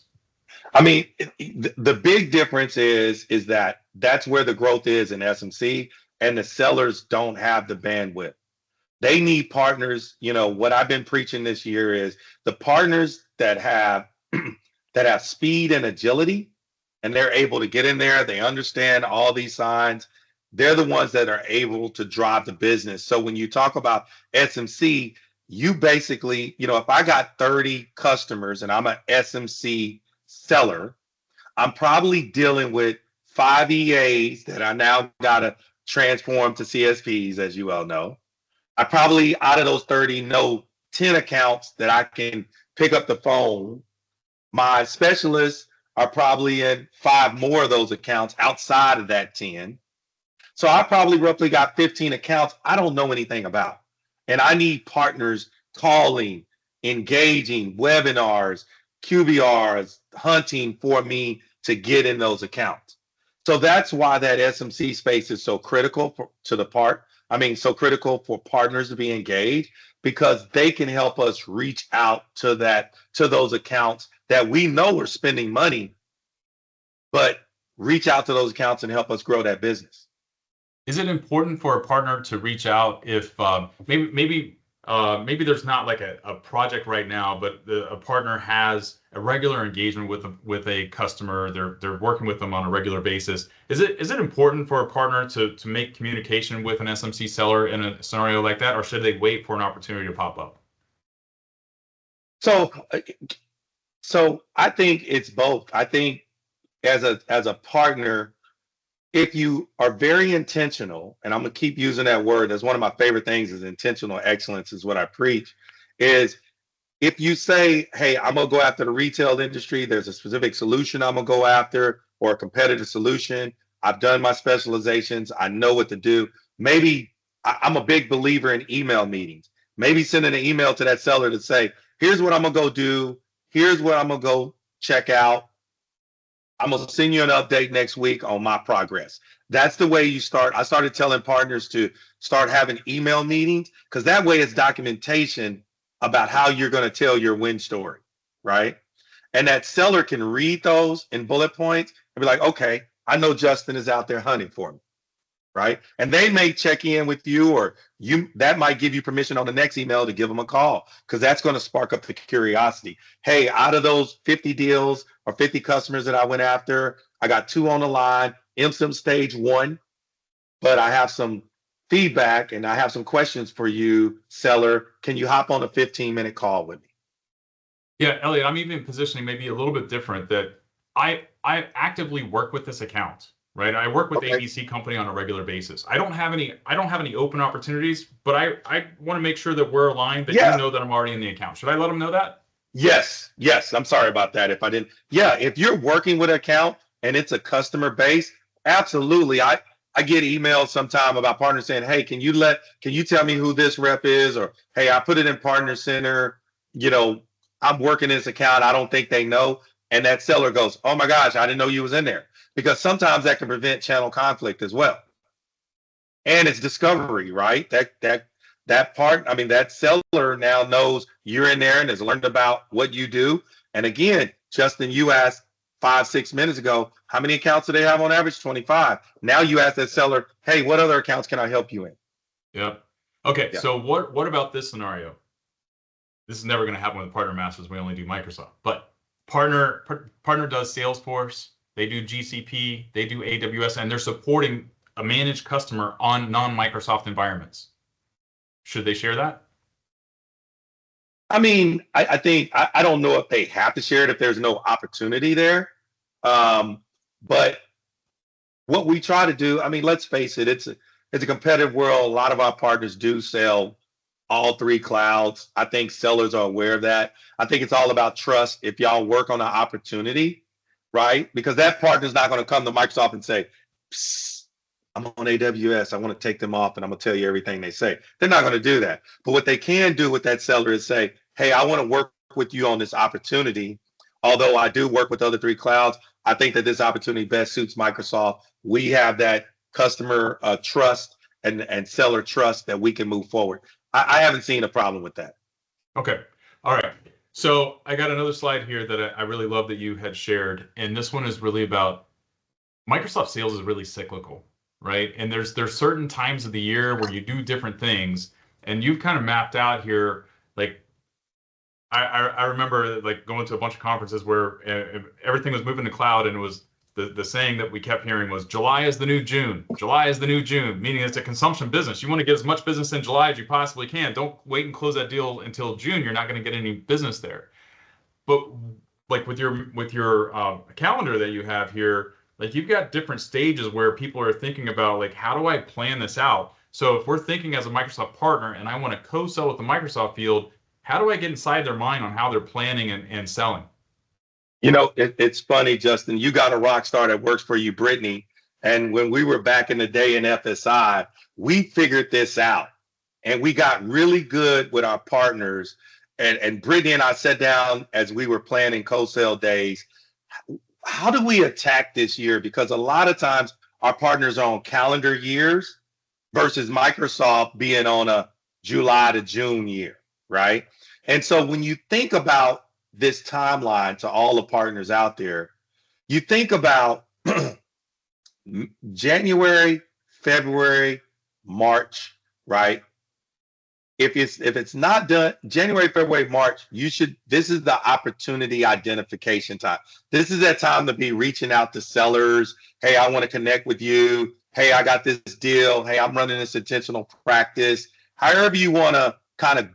I mean, the big difference is that that's where the growth is in SMC, and the sellers don't have the bandwidth. They need partners. You know, what I've been preaching this year is the partners that have that have speed and agility, and they're able to get in there, they understand all these signs. They're the ones that are able to drive the business. So when you talk about SMC, you basically, you know, if I got 30 customers and I'm an SMC seller, I'm probably dealing with 5 EAs that I now got to transform to CSPs, as you all know. I probably, out of those 30, know 10 accounts that I can pick up the phone. My specialists are probably in 5 more of those accounts outside of that 10. So I probably roughly got 15 accounts I don't know anything about. And I need partners calling, engaging, webinars, QBRs, hunting for me to get in those accounts. So that's why that SMC space is so critical so critical for partners to be engaged, because they can help us reach out to those accounts that we know are spending money, but reach out to those accounts and help us grow that business. Is it important for a partner to reach out if maybe there's not like a project right now, but a partner has a regular engagement with a customer, they're working with them on a regular basis? Is it important for a partner to make communication with an SMC seller in a scenario like that, or should they wait for an opportunity to pop up? So I think it's both. I think as a partner, if you are very intentional, and I'm gonna keep using that word, that's one of my favorite things, is intentional excellence is what I preach, is if you say, hey, I'm gonna go after the retail industry, there's a specific solution I'm gonna go after, or a competitive solution, I've done my specializations, I know what to do. Maybe I'm a big believer in email meetings. Maybe sending an email to that seller to say, here's what I'm gonna go do, here's what I'm gonna go check out, I'm going to send you an update next week on my progress. That's the way you start. I started telling partners to start having email meetings, because that way it's documentation about how you're going to tell your win story, right? And that seller can read those in bullet points and be like, okay, I know Justin is out there hunting for me, right? And they may check in with you, or that might give you permission on the next email to give them a call, because that's going to spark up the curiosity. Hey, out of those 50 deals or 50 customers that I went after, I got 2 on the line, MCEM stage 1, but I have some feedback and I have some questions for you, seller. Can you hop on a 15-minute call with me? Yeah, Elliot, I'm even positioning maybe a little bit different, that I actively work with this account, right? I work with ABC company on a regular basis. I don't have any open opportunities, but I want to make sure that we're aligned, that you know that I'm already in the account. Should I let them know that? Yes. I'm sorry about that if I didn't. Yeah, if you're working with an account and it's a customer base, absolutely. I get emails sometime about partners saying, hey, can you tell me who this rep is? Or, hey, I put it in Partner Center, I'm working this account, I don't think they know. And that seller goes, oh my gosh, I didn't know you was in there. Because sometimes that can prevent channel conflict as well. And it's discovery, right? That seller now knows you're in there and has learned about what you do. And again, Justin, you asked 5-6 minutes ago, how many accounts do they have on average? 25. Now you ask that seller, hey, what other accounts can I help you in? Yep. Okay. Yeah. So what about this scenario? This is never going to happen with Partner Masters. We only do Microsoft. But partner does Salesforce. They do GCP. They do AWS, and they're supporting a managed customer on non-Microsoft environments. Should they share that? I mean, I think I don't know if they have to share it if there's no opportunity there. But what we try to do, I mean, let's face it, it's a competitive world. A lot of our partners do sell all 3 clouds. I think sellers are aware of that. I think it's all about trust. If y'all work on an opportunity, right? Because that partner's not going to come to Microsoft and say, I'm on AWS, I want to take them off and I'm going to tell you everything they say. They're not going to do that. But what they can do with that seller is say, hey, I want to work with you on this opportunity. Although I do work with other 3 clouds, I think that this opportunity best suits Microsoft. We have that customer trust and seller trust that we can move forward. I haven't seen a problem with that. Okay. All right. So I got another slide here that I really love that you had shared. And this one is really about Microsoft sales is really cyclical, right? And there's certain times of the year where you do different things. And you've kind of mapped out here, like I remember like going to a bunch of conferences where everything was moving to cloud, and it was the saying that we kept hearing was July is the new June. July is the new June, meaning it's a consumption business. You want to get as much business in July as you possibly can. Don't wait and close that deal until June. You're not going to get any business there. But like with your calendar that you have here, like you've got different stages where people are thinking about like, how do I plan this out? So if we're thinking as a Microsoft partner and I want to co-sell with the Microsoft field, how do I get inside their mind on how they're planning and selling? It's funny, Justin. You got a rock star that works for you, Brittany. And when we were back in the day in FSI, we figured this out. And we got really good with our partners. And Brittany and I sat down as we were planning co-sell days. How do we attack this year? Because a lot of times our partners are on calendar years versus Microsoft being on a July to June year, right? And so when you think about this timeline to all the partners out there, you think about January, February, March, right? If it's not done January, February, March, this is the opportunity identification time. This is that time to be reaching out to sellers. Hey, I want to connect with you. Hey, I got this deal. Hey, I'm running this intentional practice. However you want to kind of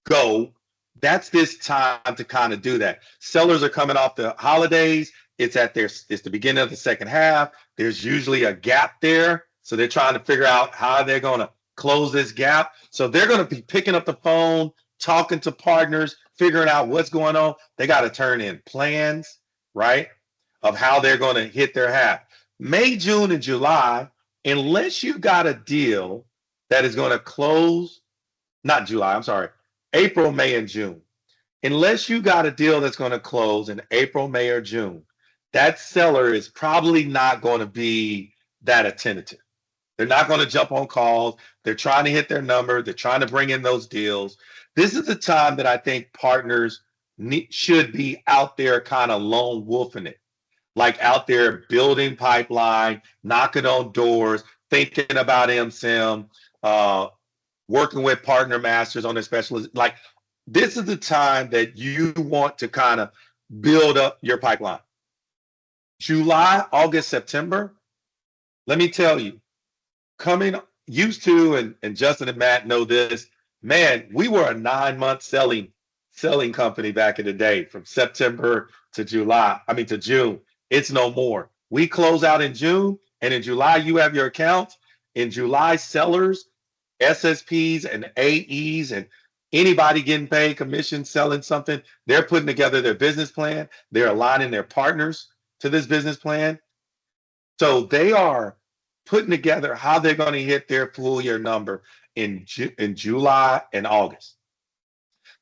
go, that's this time to kind of do that. Sellers are coming off the holidays. It's the beginning of the second half. There's usually a gap there. So they're trying to figure out how they're going to close this gap. So they're going to be picking up the phone, talking to partners, figuring out what's going on. They got to turn in plans, right, of how they're going to hit their half. May, June, and July, unless you got a deal that is going to close, not July, I'm sorry, April, May, and June. Unless you got a deal that's going to close in April, May, or June, that seller is probably not going to be that attentive. They're not going to jump on calls. They're trying to hit their number. They're trying to bring in those deals. This is the time that I think partners should be out there kind of lone wolfing it, like out there building pipeline, knocking on doors, thinking about MCEM, working with partner masters on their specialists. Like, this is the time that you want to kind of build up your pipeline. July, August, September, let me tell you, used to, and Justin and Matt know this, man, we were a 9-month selling company back in the day, from September to June. It's no more. We close out in June, and in July, you have your accounts. In July, sellers, SSPs and AEs and anybody getting paid commission selling something, they're putting together their business plan. They're aligning their partners to this business plan. So they are putting together how they're going to hit their full year number in July and August.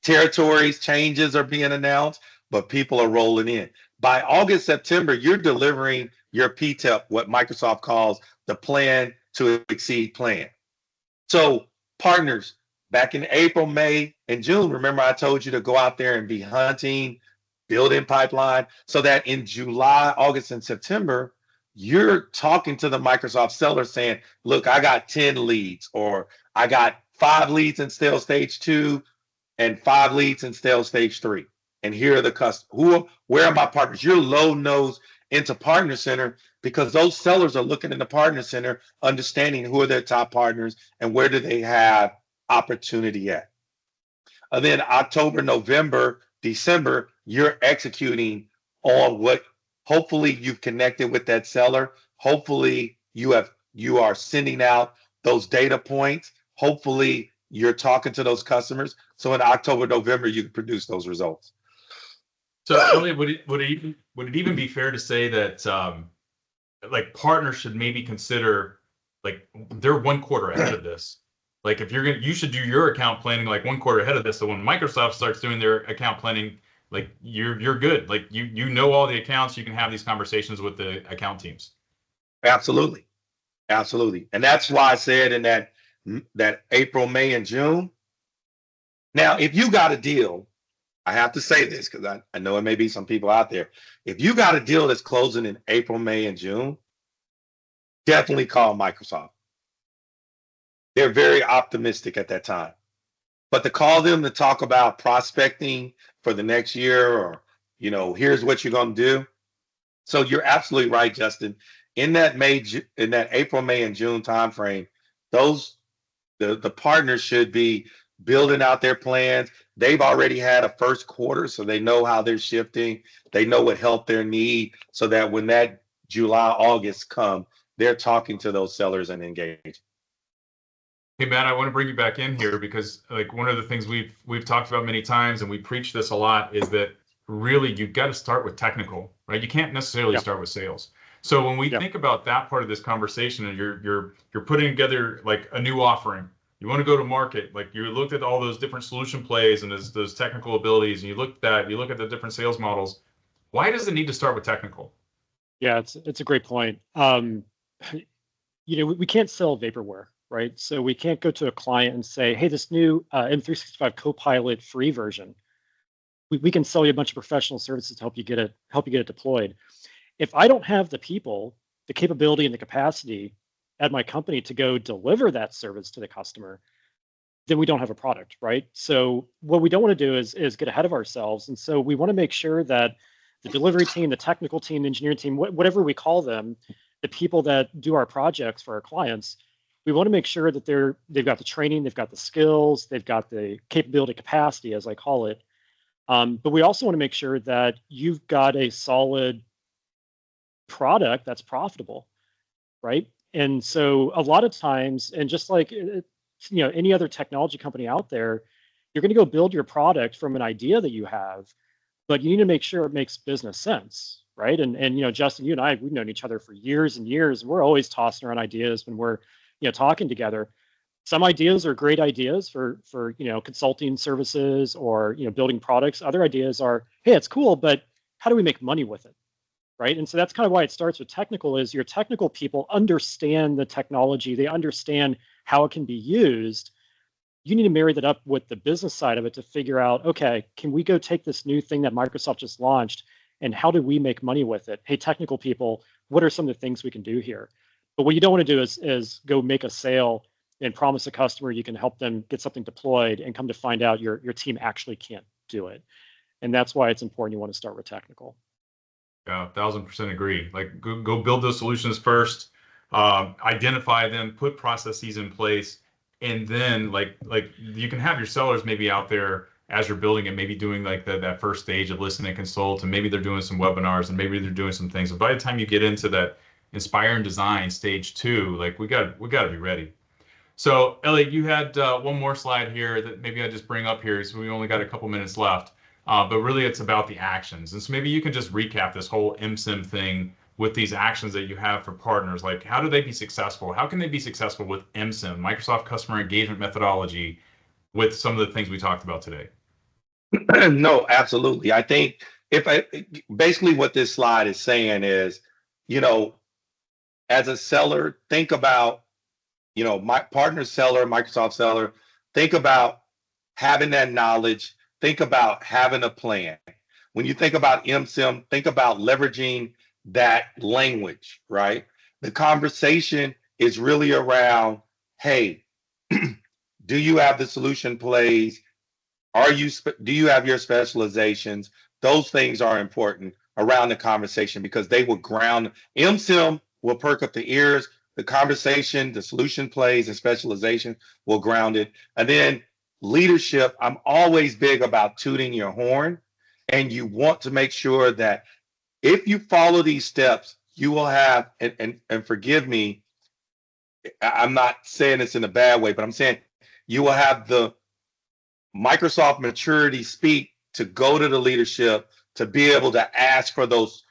Territories changes are being announced, but people are rolling in. By August, September, you're delivering your PTEP, what Microsoft calls the plan to exceed plan. So partners, back in April, May, and June, remember I told you to go out there and be hunting, building pipeline, so that in July, August, and September, you're talking to the Microsoft seller saying, look, I got 10 leads, or I got 5 leads in sales stage 2 and 5 leads in sales stage 3. And here are the customers. Where are my partners? You're low nose into Partner Center, because those sellers are looking in the Partner Center, understanding who are their top partners and where do they have opportunity at. And then October, November, December, you're executing on what hopefully you've connected with that seller. Hopefully you are sending out those data points. Hopefully you're talking to those customers. So in October, November, you can produce those results. So Elliot, would it even be fair to say that like partners should maybe consider, like, they're 1 quarter ahead of this? Like, if you should do your account planning like 1 quarter ahead of this. So when Microsoft starts doing their account planning, like you're good. Like you know all the accounts, you can have these conversations with the account teams. Absolutely. Absolutely. And that's why I said in that April, May, and June. Now, if you got a deal, I have to say this because I know it may be some people out there. If you got a deal that's closing in April, May, and June, definitely call Microsoft. They're very optimistic at that time. But to call them to talk about prospecting for the next year, or, here's what you're going to do. So you're absolutely right, Justin. In that April, May, and June timeframe, the partners should be building out their plans. They've already had a first quarter, so they know how they're shifting. They know what help they need, so that when that July, August come, they're talking to those sellers and engaging. Hey, Matt, I want to bring you back in here because like one of the things we've talked about many times, and we preach this a lot, is that really you've got to start with technical, right? You can't necessarily start with sales. So when we think about that part of this conversation, and you're putting together like a new offering, you want to go to market, like you looked at all those different solution plays and those technical abilities, and you look at the different sales models. Why does it need to start with technical? Yeah, it's a great point. We can't sell vaporware, right? So we can't go to a client and say, hey, this new M365 Copilot free version, we can sell you a bunch of professional services to help you get it deployed. If I don't have the people, the capability, and the capacity at my company to go deliver that service to the customer, then we don't have a product, right? So what we don't want to do is get ahead of ourselves. And so we want to make sure that the delivery team, the technical team, the engineering team, whatever we call them, the people that do our projects for our clients, we want to make sure that they've got the training, they've got the skills, they've got the capability, capacity, as I call it. But we also want to make sure that you've got a solid product that's profitable, right? And so a lot of times, and just like any other technology company out there, you're going to go build your product from an idea that you have, but you need to make sure it makes business sense, right? And Justin, you and I, we've known each other for years and years, and we're always tossing around ideas when we're talking together. Some ideas are great ideas for consulting services or building products. Other ideas are, hey, it's cool, but how do we make money with it? Right. And so that's kind of why it starts with technical. Is your technical people understand the technology, they understand how it can be used. You need to marry that up with the business side of it to figure out, okay, can we go take this new thing that Microsoft just launched and how do we make money with it? Hey, technical people, what are some of the things we can do here? But what you don't want to do is go make a sale and promise a customer you can help them get something deployed and come to find out your team actually can't do it. And that's why it's important you want to start with technical. Yeah, 1,000% agree. Like go build those solutions first, identify them, put processes in place, and then like you can have your sellers maybe out there as you're building it, maybe doing like that first stage of listen and consult, and maybe they're doing some webinars, and maybe they're doing some things. But by the time you get into that inspire and design stage 2, like we got to be ready. So Elliot, you had one more slide here that maybe I just bring up here, so we only got a couple minutes left. But really, it's about the actions. And so maybe you can just recap this whole MCEM thing with these actions that you have for partners. Like, how do they be successful? How can they be successful with MCEM, Microsoft Customer Engagement Methodology, with some of the things we talked about today? No, absolutely. I think basically what this slide is saying is, as a seller, think about, my partner seller, Microsoft seller, think about having that knowledge. Think about having a plan. When you think about MCEM, think about leveraging that language, right? The conversation is really around, hey, do you have the solution plays? Do you have your specializations? Those things are important around the conversation because they will ground. MCEM will perk up the ears. The conversation, the solution plays and specialization will ground it. And then leadership, I'm always big about tooting your horn, and you want to make sure that if you follow these steps, you will have, and forgive me, I'm not saying this in a bad way, but I'm saying you will have the Microsoft maturity speak to go to the leadership to be able to ask for those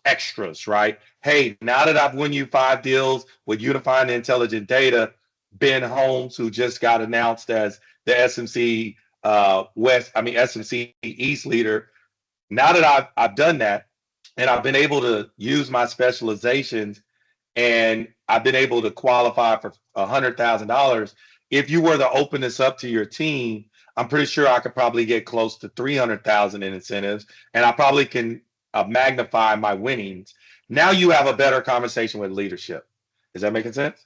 extras, right? Hey, now that I've won you 5 deals with unifying intelligent data, Ben Holmes, who just got announced as the SMC SMC East leader. Now that I've done that, and I've been able to use my specializations, and I've been able to qualify for $100,000. If you were to open this up to your team, I'm pretty sure I could probably get close to $300,000 in incentives, and I probably can magnify my winnings. Now you have a better conversation with leadership. Is that making sense?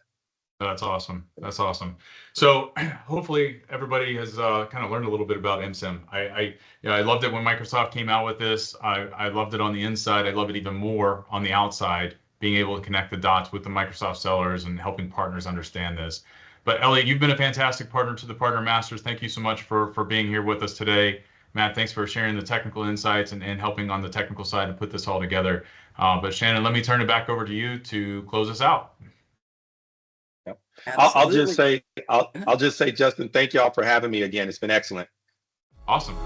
That's awesome. That's awesome. So hopefully everybody has kind of learned a little bit about MCEM. I loved it when Microsoft came out with this. I loved it on the inside. I love it even more on the outside, being able to connect the dots with the Microsoft sellers and helping partners understand this. But Elliot, you've been a fantastic partner to the Partner Masters. Thank you so much for being here with us today. Matt, thanks for sharing the technical insights and helping on the technical side to put this all together. But Shannon, let me turn it back over to you to close us out. I'll just say, Justin, thank y'all for having me again. It's been excellent. Awesome.